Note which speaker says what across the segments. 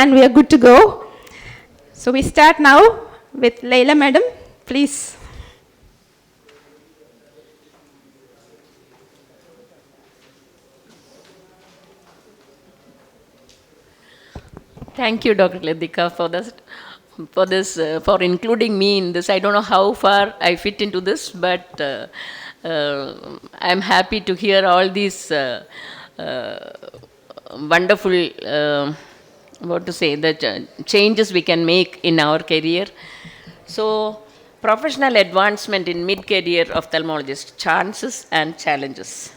Speaker 1: and we are good to go. So we start now with Leila madam, please.
Speaker 2: Thank you, Dr. Ladika, for including me in this. I don't know how far I fit into this, but I'm happy to hear all these wonderful, the changes we can make in our career. So, professional advancement in mid-career ophthalmologist, chances and challenges.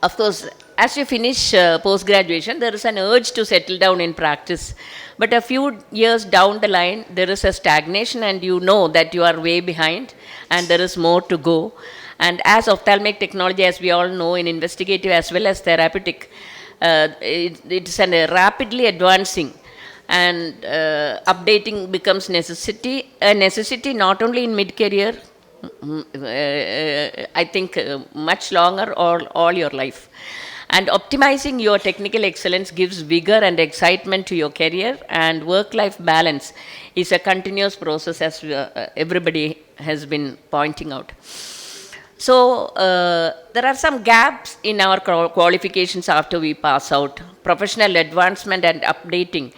Speaker 2: Of course, as you finish post-graduation, there is an urge to settle down in practice. But a few years down the line, there is a stagnation and you know that you are way behind and there is more to go. And as ophthalmic technology, as we all know, in investigative as well as therapeutic, it's a rapidly advancing and updating becomes a necessity not only in mid-career, I think much longer or all your life. And optimizing your technical excellence gives vigor and excitement to your career, and work-life balance is a continuous process, as everybody has been pointing out. So there are some gaps in our qualifications after we pass out. Professional advancement and updating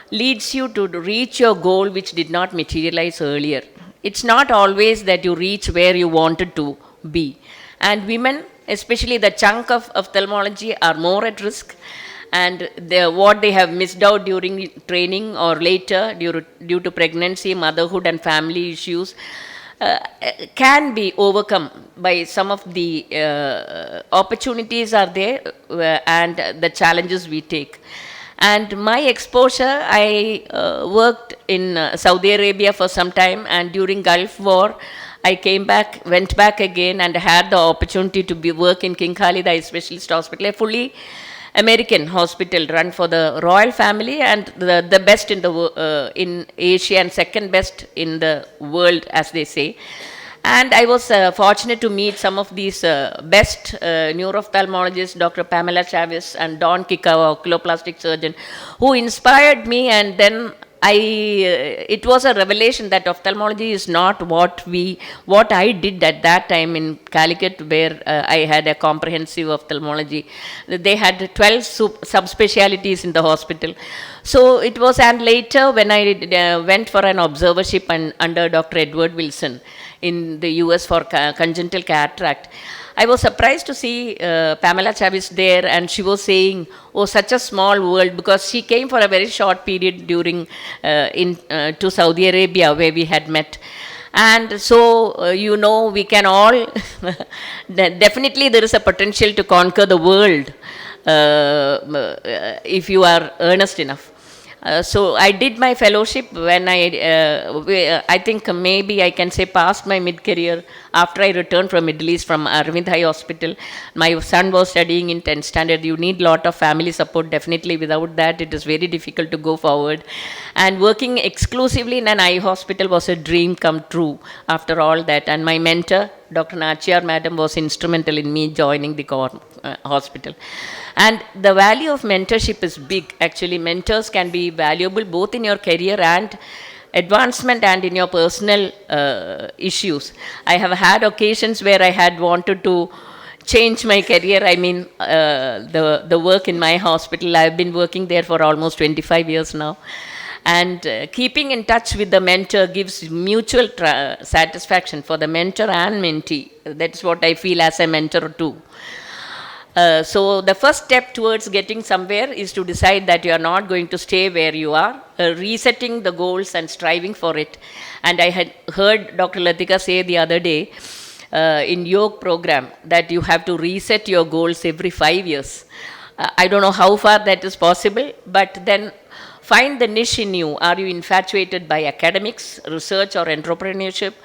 Speaker 2: leads you to reach your goal which did not materialize earlier. It's not always that you reach where you wanted to be. And women, especially the chunk of ophthalmology, are more at risk. And what they have missed out during training or later due to pregnancy, motherhood and family issues can be overcome by some of the opportunities are there and the challenges we take. And my exposure, I worked in Saudi Arabia for some time, and during Gulf War, I went back again and had the opportunity to work in King Khalid Eye Specialist Hospital, a fully American hospital run for the royal family and the best in Asia and second best in the world, as they say. And I was fortunate to meet some of these best neuro-ophthalmologists, Dr. Pamela Chavez and Don Kikawa, oculoplastic surgeon, who inspired me. And then it was a revelation that ophthalmology is not what I did at that time in Calicut, where I had a comprehensive ophthalmology. They had 12 subspecialties in the hospital. So it was, and later when I went for an observership under Dr. Edward Wilson in the US for congenital cataract, I was surprised to see Pamela Chavez there, and she was saying, oh, such a small world, because she came for a very short period during to Saudi Arabia, where we had met. And so, we can all, definitely there is a potential to conquer the world if you are earnest enough. So I did my fellowship when I think maybe I can say past my mid-career after I returned from Middle East from Arvind Eye Hospital. My son was studying in 10th standard. You need a lot of family support, definitely. Without that, it is very difficult to go forward. And working exclusively in an eye hospital was a dream come true after all that. And my mentor, Dr. Nachiyar Madam, was instrumental in me joining the hospital. And the value of mentorship is big. Actually, mentors can be valuable both in your career and advancement and in your personal issues. I have had occasions where I had wanted to change my career. I mean, the work in my hospital, I've been working there for almost 25 years now. And keeping in touch with the mentor gives mutual satisfaction for the mentor and mentee. That's what I feel as a mentor too. So the first step towards getting somewhere is to decide that you are not going to stay where you are, resetting the goals and striving for it. And I had heard Dr. Latika say the other day in your program that you have to reset your goals every 5 years. I don't know how far that is possible, but then find the niche in you. Are you infatuated by academics, research, or entrepreneurship?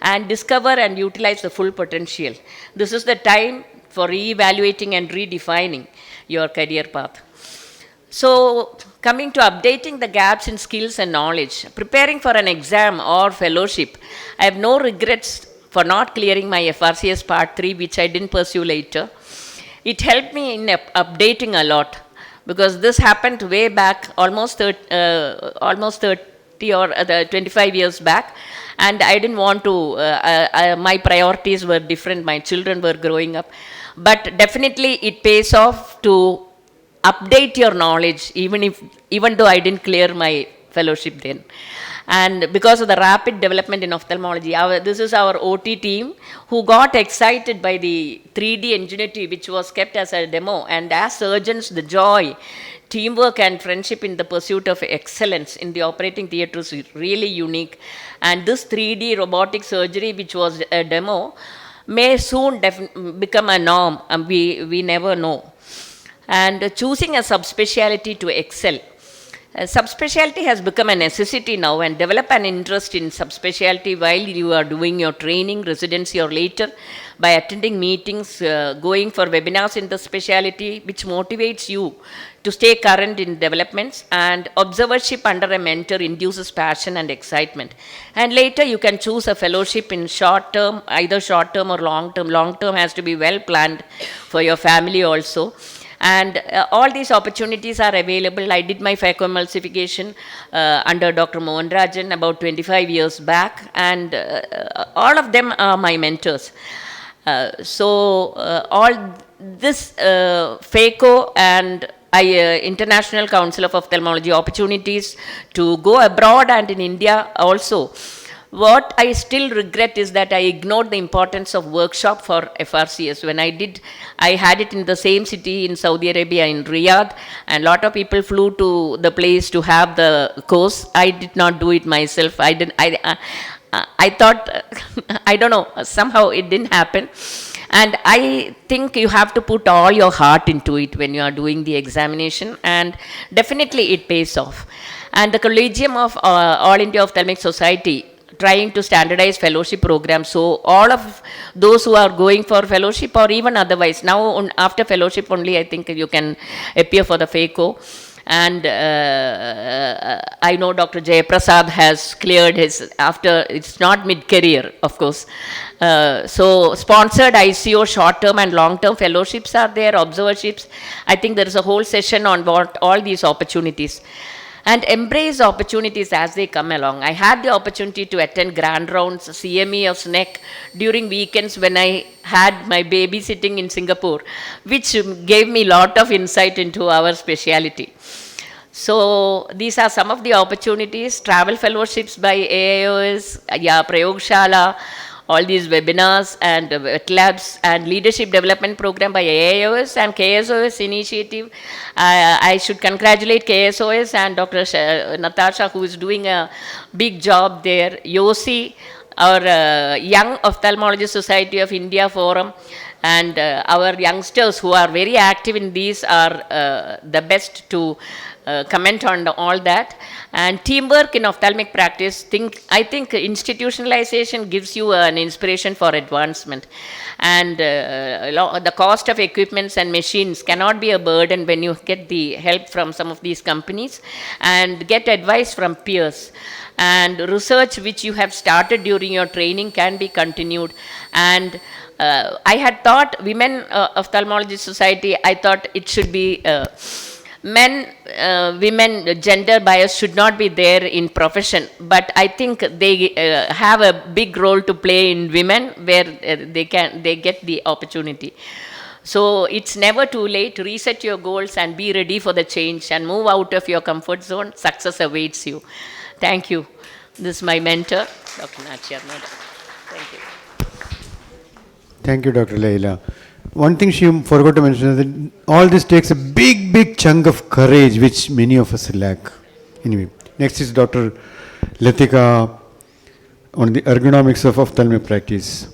Speaker 2: And discover and utilize the full potential. This is the time for re-evaluating and redefining your career path. So, coming to updating the gaps in skills and knowledge, preparing for an exam or fellowship, I have no regrets for not clearing my FRCS Part 3, which I didn't pursue later. It helped me in updating a lot. because this happened way back, almost 30 or 25 years back, and I didn't want to, my priorities were different, my children were growing up, but definitely it pays off to update your knowledge, even though I didn't clear my fellowship then. And because of the rapid development in ophthalmology, this is our OT team who got excited by the 3D ingenuity which was kept as a demo, and as surgeons, the joy, teamwork and friendship in the pursuit of excellence in the operating theatre is really unique. And this 3D robotic surgery which was a demo may soon become a norm, and we never know. And choosing a subspecialty to excel. Subspecialty has become a necessity now, and develop an interest in subspecialty while you are doing your training, residency or later by attending meetings, going for webinars in the specialty, which motivates you to stay current in developments, and observership under a mentor induces passion and excitement. And later you can choose a fellowship in short term, either short term or long term. Long term has to be well planned for your family also. And all these opportunities are available. I did my phacoemulsification under Dr. Mohan about 25 years back, and all of them are my mentors. All this phaco and International Council of Ophthalmology opportunities to go abroad and in India also. What I still regret is that I ignored the importance of workshop for FRCS. When I had it in the same city in Saudi Arabia, in Riyadh, and a lot of people flew to the place to have the course. I did not do it myself. I thought, I don't know, somehow it didn't happen. And I think you have to put all your heart into it when you are doing the examination, and definitely it pays off. And the Collegium of All India Ophthalmic Society trying to standardize fellowship programs. So all of those who are going for fellowship or even otherwise, now after fellowship only I think you can appear for the phaco. And I know Dr. Jayaprasad has cleared his, after, it's not mid-career of course. So sponsored ICO short-term and long-term fellowships are there, observerships. I think there is a whole session on what all these opportunities. And embrace opportunities as they come along. I had the opportunity to attend grand rounds, CME of SNEC during weekends when I had my baby sitting in Singapore, which gave me a lot of insight into our speciality. So these are some of the opportunities. Travel fellowships by AIOS, Prayogshala, all these webinars and wet labs and leadership development program by AIOS and KSOS initiative. I should congratulate KSOS and Dr. Natasha, who is doing a big job there. YOSI, our Young Ophthalmologist Society of India Forum, and our youngsters who are very active in these are the best to comment on all that. And teamwork in ophthalmic practice, I think institutionalization gives you an inspiration for advancement. And the cost of equipments and machines cannot be a burden when you get the help from some of these companies and get advice from peers. And research which you have started during your training can be continued. And I had thought Women Ophthalmology Society, I thought it should be women, gender bias should not be there in profession, but I think they have a big role to play in women where they get the opportunity. So it's never too late to reset your goals and be ready for the change and move out of your comfort zone. Success awaits you. Thank you. This is my mentor, Dr. Nachiyar Madam. Thank you.
Speaker 3: Thank you, Dr. Leila. One thing she forgot to mention is that all this takes a big chunk of courage, which many of us lack. Anyway, next is Dr. Latika on the ergonomics of ophthalmic practice.